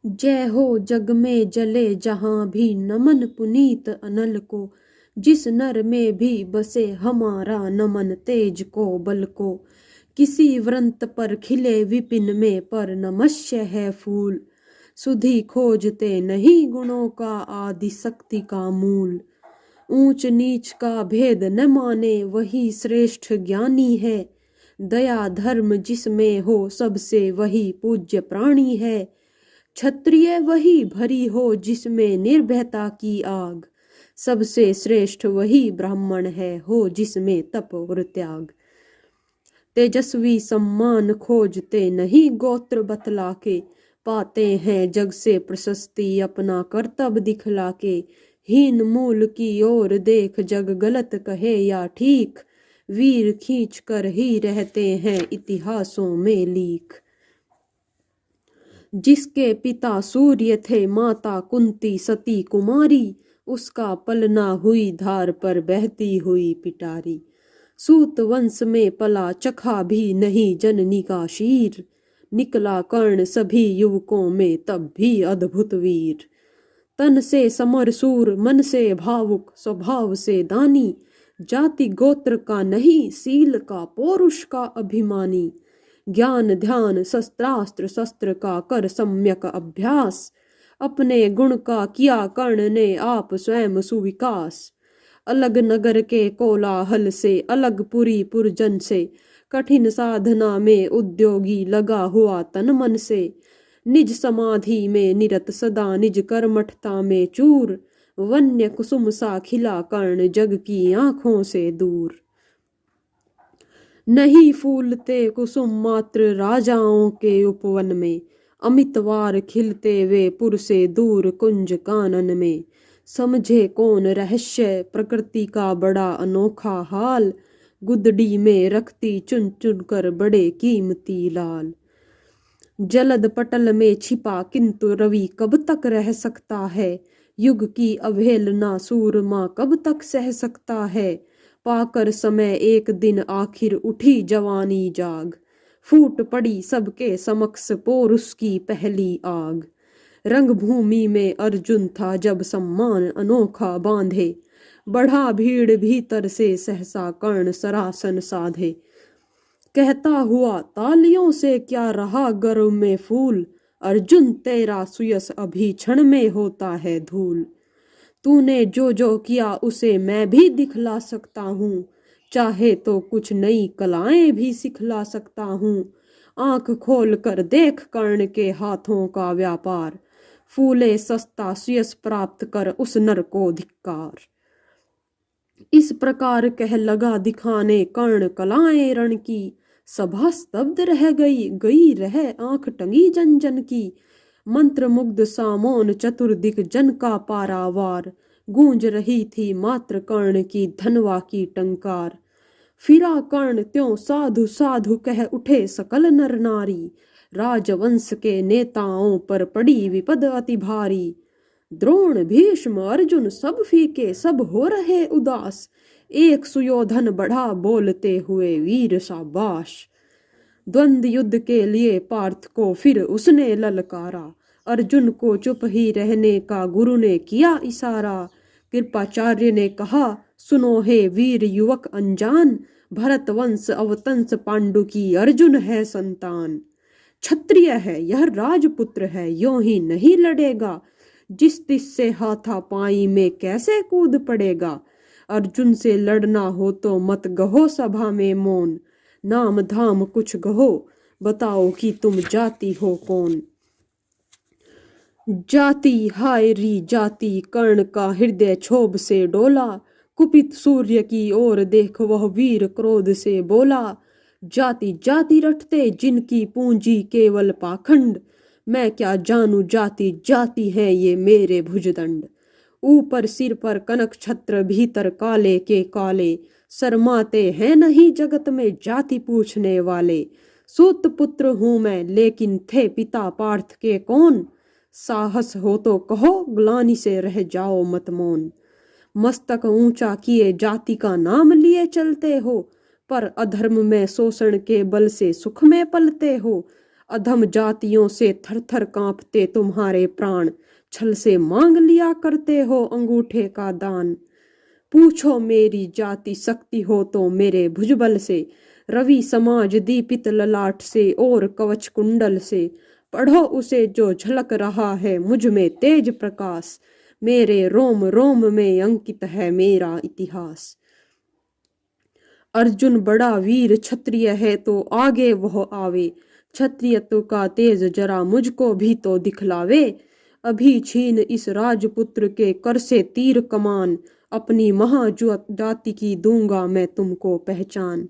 जय हो जग में जले जहां भी नमन पुनीत अनल को। जिस नर में भी बसे हमारा नमन तेज को बल को। किसी व्रंत पर खिले विपिन में पर नमस्य है फूल। सुधि खोजते नहीं गुणों का आदि शक्ति का मूल। ऊंच नीच का भेद न माने वही श्रेष्ठ ज्ञानी है। दया धर्म जिसमें हो सबसे वही पूज्य प्राणी है। क्षत्रिय वही भरी हो जिसमें निर्भयता की आग। सबसे श्रेष्ठ वही ब्राह्मण है हो जिसमें तप और त्याग। तेजस्वी सम्मान खोजते नहीं गोत्र बतला के। पाते हैं जग से प्रशस्ति अपना कर्तव्य दिखला के। हीन मूल की ओर देख जग गलत कहे या ठीक। वीर खींच कर ही रहते हैं इतिहासों में लीक। जिसके पिता सूर्य थे माता कुंती सती कुमारी। उसका पलना हुई धार पर बहती हुई पिटारी। सूत वंश में पला चखा भी नहीं जननी का शीर। निकला कर्ण सभी युवकों में तब भी अद्भुत वीर। तन से समर सूर मन से भावुक स्वभाव से दानी। जाति गोत्र का नहीं सील का पौरुष का अभिमानी। ज्ञान ध्यान शस्त्रास्त्र शस्त्र का कर सम्यक अभ्यास। अपने गुण का किया कर्ण ने आप स्वयं सुविकास। अलग नगर के कोलाहल से अलग पुरी पुरजन से। कठिन साधना में उद्योगी लगा हुआ तन मन से। निज समाधि में निरत सदा निज कर्मठता में चूर। वन्य कुसुम सा खिला कर्ण जग की आंखों से दूर। नहीं फूलते कुसुम मात्र राजाओं के उपवन में। अमितवार खिलते वे पुर से दूर कुंज कानन में। समझे कौन रहस्य प्रकृति का बड़ा अनोखा हाल। गुदड़ी में रखती चुन चुन कर बड़े कीमती लाल। जलद पटल में छिपा किंतु रवि कब तक रह सकता है। युग की अवहेलना सूरमा कब तक सह सकता है। पाकर समय एक दिन आखिर उठी जवानी जाग। फूट पड़ी सबके समक्ष पौरुष की पहली आग। रंगभूमि में अर्जुन था जब सम्मान अनोखा बांधे। बढ़ा भीड़ भीतर से सहसा कर्ण सरासन साधे। कहता हुआ तालियों से क्या रहा गर्व में फूल। अर्जुन तेरा सुयस अभी क्षण में होता है धूल। तूने जो जो किया उसे मैं भी दिखला सकता हूँ। चाहे तो कुछ नई कलाएं भी सिखला सकता हूँ। आंख खोल कर देख कर्ण के हाथों का व्यापार। फूले सस्ता सुयस प्राप्त कर उस नर को धिक्कार। इस प्रकार कह लगा दिखाने कर्ण कलाएं रण की। सभा स्तब्ध रह गई रह आंख टंगी जन जन की। मंत्र मुग्ध सामोन चतुर्दिक जन का पारावार। गूंज रही थी मात्र कर्ण की धनवा की टंकार। फिरा कर्ण त्यों साधु साधु कह उठे सकल नर नारी। राजवंश के नेताओं पर पड़ी विपद अति भारी। द्रोण भीष्म अर्जुन सब फीके सब हो रहे उदास। एक सुयोधन बढ़ा बोलते हुए वीर शाबाश। द्वंद्व युद्ध के लिए पार्थ को फिर उसने ललकारा। अर्जुन को चुप ही रहने का गुरु ने किया इशारा। कृपाचार्य ने कहा सुनो हे वीर युवक अनजान। भरत वंश अवतंस पांडु की अर्जुन है संतान। क्षत्रिय है यह राजपुत्र है यों ही नहीं लड़ेगा। जिस तिस से हाथापाई में कैसे कूद पड़ेगा। अर्जुन से लड़ना हो तो मत गहो सभा में मौन। नाम धाम कुछ गहो बताओ कि तुम जाति हो कौन। जाति हाय री जाति कर्ण का हृदय क्षोभ से डोला। कुपित सूर्य की ओर देख वह वीर क्रोध से बोला। जाति जाति रटते जिनकी पूंजी केवल पाखंड। मैं क्या जानू जाति जाति है ये मेरे भुजदंड। ऊपर सिर पर कनक छत्र भीतर काले के काले। शर्माते हैं नहीं जगत में जाति पूछने वाले। सूत पुत्र हूं मैं लेकिन थे पिता पार्थ के कौन। साहस हो तो कहो ग्लानि से रह जाओ मत मौन। मस्तक ऊंचा किए जाति का नाम लिए चलते हो। पर अधर्म में शोषण के बल से सुख में पलते हो। अधम जातियों से थर थर कांपते तुम्हारे प्राण, छल से मांग लिया करते हो अंगूठे का दान। पूछो मेरी जाति शक्ति हो तो मेरे भुजबल से, रवि समाज दीपित ललाट से और कवच कुंडल से। पढ़ो उसे जो झलक रहा है मुझ में तेज प्रकाश, मेरे रोम रोम में अंकित है मेरा इतिहास। अर्जुन बड़ा वीर क्षत्रिय है तो आगे वह आवे, क्षत्रियत्व का तेज जरा मुझको भी तो दिखलावे। अभी छीन इस राजपुत्र के कर से तीर कमान, अपनी महाजाति की दूंगा मैं तुमको पहचान।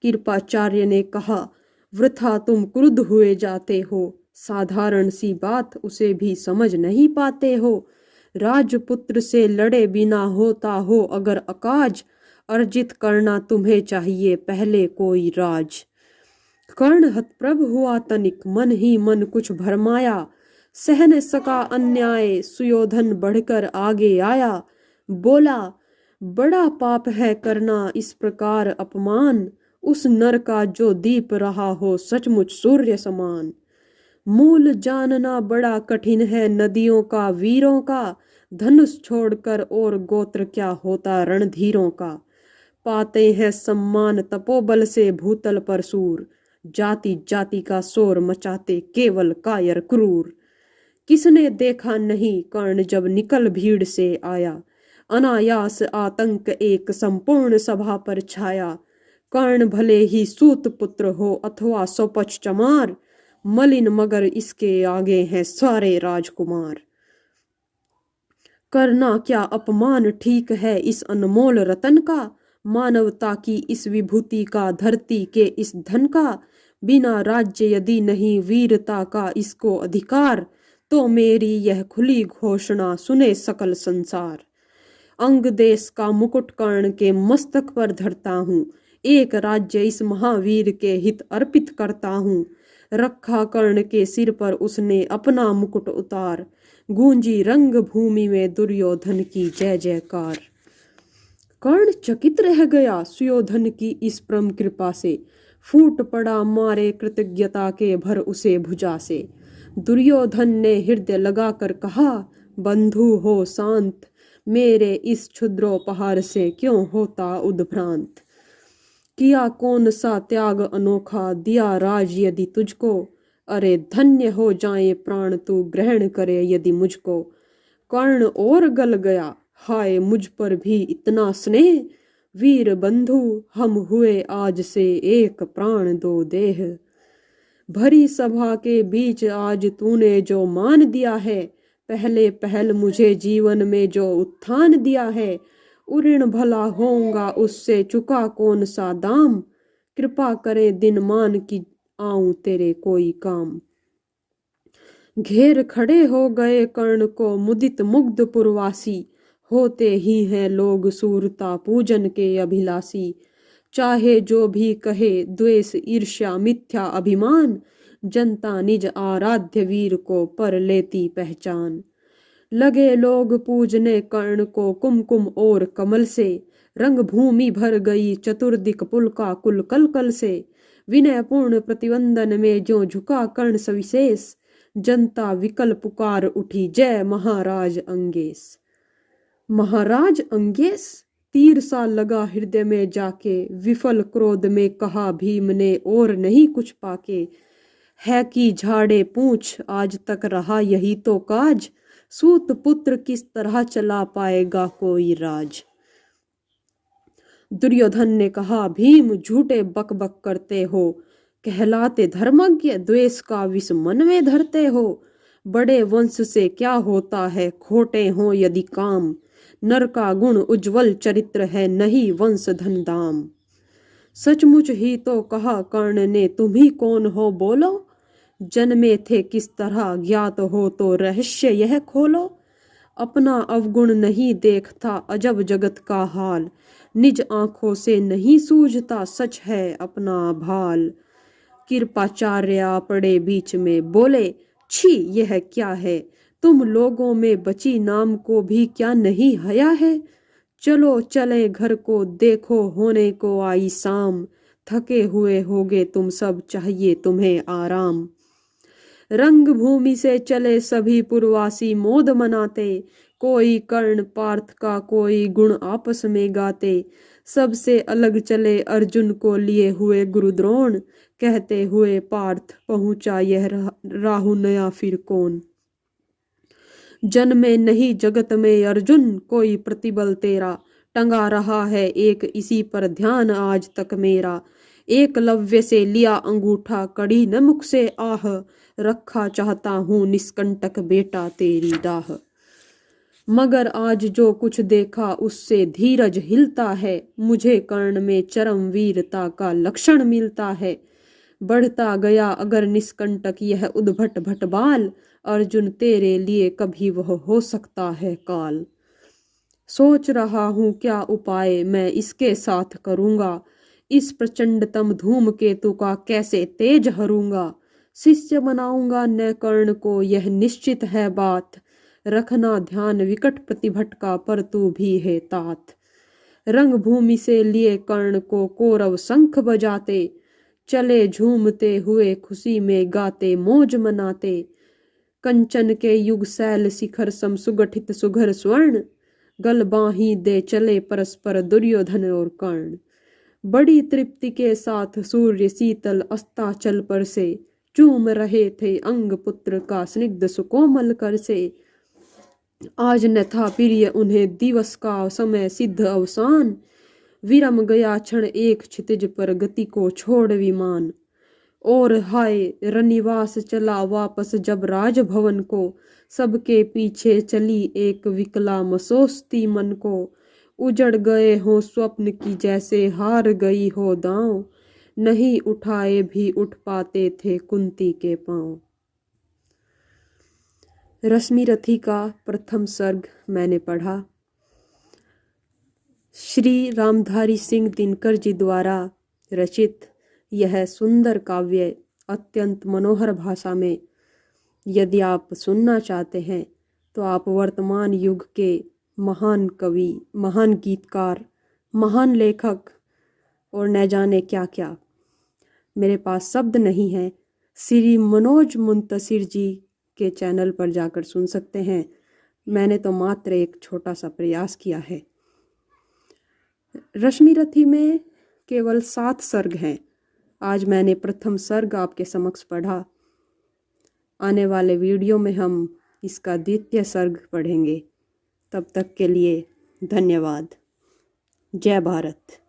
कृपाचार्य ने कहा, वृथा तुम क्रुद्ध हुए जाते हो, साधारण सी बात उसे भी समझ नहीं पाते हो। राजपुत्र से लड़े बिना होता हो अगर अकाज, अर्जित करना तुम्हें चाहिए पहले कोई राज। कर्ण हतप्रभ हुआ तनिक, मन ही मन कुछ भरमाया, सह न सका अन्याय सुयोधन बढ़कर आगे आया। बोला, बड़ा पाप है करना इस प्रकार अपमान, उस नर का जो दीप रहा हो सचमुच सूर्य समान। मूल जानना बड़ा कठिन है नदियों का वीरों का, धनुष छोड़कर और गोत्र क्या होता रणधीरों का। पाते हैं सम्मान तपोबल से भूतल पर सूर, जाति जाति का शोर मचाते केवल कायर क्रूर। किसने देखा नहीं कर्ण जब निकल भीड़ से आया, अनायास आतंक एक संपूर्ण सभा पर छाया। कर्ण भले ही सूत पुत्र हो अथवा सोपच चमार, मलिन मगर इसके आगे हैं सारे राजकुमार। करना क्या अपमान ठीक है इस अनमोल रतन का, मानवता की इस विभूति का धरती के इस धन का। बिना राज्य यदि नहीं वीरता का इसको अधिकार, तो मेरी यह खुली घोषणा सुने सकल संसार। अंग देश का मुकुट कर्ण के मस्तक पर धरता हूँ, एक राज्य इस महावीर के हित अर्पित करता हूँ। रखा कर्ण के सिर पर उसने अपना मुकुट उतार, गूंजी रंग भूमि में दुर्योधन की जय जयकार। कर्ण चकित रह गया सुयोधन की इस परम कृपा से, फूट पड़ा मारे कृतज्ञता के भर उसे भुजा से। दुर्योधन ने हृदय लगाकर कहा, बंधु हो शांत, मेरे इस क्षुद्रोपहार से क्यों होता उद्भ्रांत। किया कौन सा त्याग अनोखा दिया राज यदि तुझको, अरे धन्य हो जाए प्राण तू ग्रहण करे यदि मुझको। कर्ण और गल गया, हाय मुझ पर भी इतना स्नेह, वीर बंधु हम हुए आज से एक प्राण दो देह। भरी सभा के बीच आज तूने जो मान दिया है, पहले पहल मुझे जीवन में जो उत्थान दिया है, उऋण भला होऊंगा उससे चुका कौन सा दाम। कृपा करे दिन मान की आऊं तेरे कोई काम। घेर खड़े हो गए कर्ण को मुदित मुग्ध पुरवासी, होते ही हैं लोग सूरता पूजन के अभिलाषी। चाहे जो भी कहे द्वेष ईर्ष्या मिथ्या अभिमान, जनता निज आराध्य वीर को पर लेती पहचान। लगे लोग पूजने कर्ण को कुमकुम और कमल से, रंग भूमि भर गई चतुर्दिक पुलका कुल कल से। विनय पूर्ण प्रतिवंदन में जो झुका कर्ण सविशेष, जनता विकल पुकार उठी जय महाराज अंगेश। महाराज अंगेश, तीर सा लगा हृदय में जाके, विफल क्रोध में कहा भीम ने और नहीं कुछ पाके। है कि झाड़े पूछ आज तक रहा यही तो काज, सूत पुत्र किस तरह चला पाएगा कोई राज। दुर्योधन ने कहा, भीम झूठे बक बक करते हो, कहलाते धर्मज्ञ द्वेष का विष मन में धरते हो। बड़े वंश से क्या होता है खोटे हो यदि काम, नर का गुण उज्जवल चरित्र है नहीं वंश धन दाम। सचमुच ही तो कहा कर्ण ने, तुम ही कौन हो बोलो, जन्मे थे किस तरह ज्ञात हो तो रहस्य यह खोलो। अपना अवगुण नहीं देखता अजब जगत का हाल, निज आंखों से नहीं सूझता सच है अपना भाल। कृपाचार्य पड़े बीच में बोले, छी यह क्या है, तुम लोगों में बची नाम को भी क्या नहीं हया है। चलो चले घर को देखो होने को आई शाम, थके हुए होगे तुम सब चाहिए तुम्हें आराम। रंग भूमि से चले सभी पुरवासी मोद मनाते, कोई कर्ण पार्थ का कोई गुण आपस में गाते। सबसे अलग चले अर्जुन को लिए हुए गुरुद्रोण, कहते हुए पार्थ पहुंचा यह राहु नया फिर कौन। जन्मे नहीं जगत में अर्जुन कोई प्रतिबल तेरा, टंगा रहा है एक इसी पर ध्यान आज तक मेरा। एकलव्य से लिया अंगूठा कड़ी न मुख से आह, रखा चाहता हूँ निष्कंटक बेटा तेरी डाह। मगर आज जो कुछ देखा उससे धीरज हिलता है, मुझे कर्ण में चरम वीरता का लक्षण मिलता है। बढ़ता गया अगर निष्कंटक यह उद्भट भटबाल, अर्जुन तेरे लिए कभी वह हो सकता है काल। सोच रहा हूँ क्या उपाय मैं इसके साथ करूँगा, इस प्रचंडतम धूमकेतु का कैसे तेज हरूंगा। शिष्य बनाऊंगा न कर्ण को यह निश्चित है बात, रखना ध्यान विकट प्रतिभट का पर तू भी है तात। रंग भूमि से लिए कर्ण को कौरव शंख बजाते, चले झूमते हुए खुशी में गाते मौज मनाते। कंचन के युग शैल शिखर सम सुगठित सुघर स्वर्ण, गल बाही दे चले परस्पर दुर्योधन और कर्ण। बड़ी तृप्ति के साथ सूर्य शीतल अस्ताचल पर से, चूम रहे थे अंग पुत्र का स्निग्ध सुकोमल कर से। आज न था प्रिय उन्हें दिवस का समय सिद्ध अवसान, विरम गया क्षण एक क्षितिज पर गति को छोड़ विमान। और हाय रनिवास चला वापस जब राजभवन को, सबके पीछे चली एक विकला मसोस्ती मन को। उजड़ गए हो स्वप्न की जैसे हार गई हो दांव, नहीं उठाए भी उठ पाते थे कुंती के पांव। रश्मिरथी का प्रथम सर्ग मैंने पढ़ा। श्री रामधारी सिंह दिनकर जी द्वारा रचित यह सुंदर काव्य अत्यंत मनोहर भाषा में यदि आप सुनना चाहते हैं तो आप वर्तमान युग के महान कवि, महान गीतकार, महान लेखक और न जाने क्या क्या, मेरे पास शब्द नहीं है, श्री मनोज मुंतशिर जी के चैनल पर जाकर सुन सकते हैं। मैंने तो मात्र एक छोटा सा प्रयास किया है। रश्मिरथी में केवल 7 सर्ग हैं। आज मैंने प्रथम सर्ग आपके समक्ष पढ़ा। आने वाले वीडियो में हम इसका द्वितीय सर्ग पढ़ेंगे। तब तक के लिए धन्यवाद। जय भारत।